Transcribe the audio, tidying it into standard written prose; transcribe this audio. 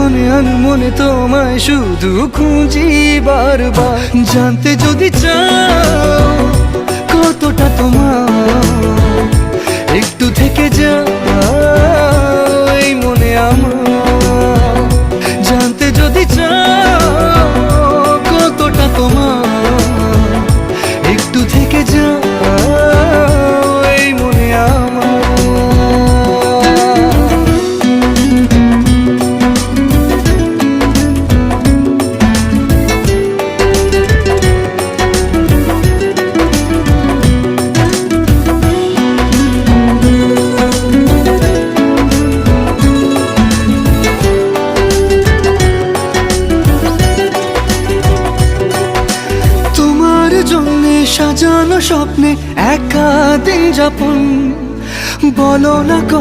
মনে আনমনে তোমায় শুধু খুঁজি বারবার। জানতে যদি চাও কতটা তোমার, একটু থেকে যাও এই মনে আমার। জানতে যদি চাও কতটা তোমার, একটু থেকে যাও এই মনে আমার। সাজানো স্বপ্নে একা দিন যাপন, বলো না কবে